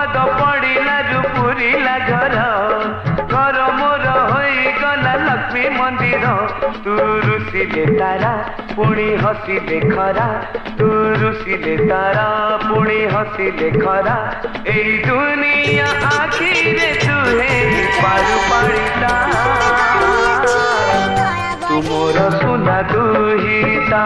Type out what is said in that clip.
पाद पड़िला पुरीला घर घर मोर गला लक्ष्मी मंदिर तू रुसिले तारा पुणी हसिले खरा तू रुसिले तारा पुणी हसिले खरा ए दुनिया आखिरे तुहे पारु पाड़िता तू मोर सुना दुहिता।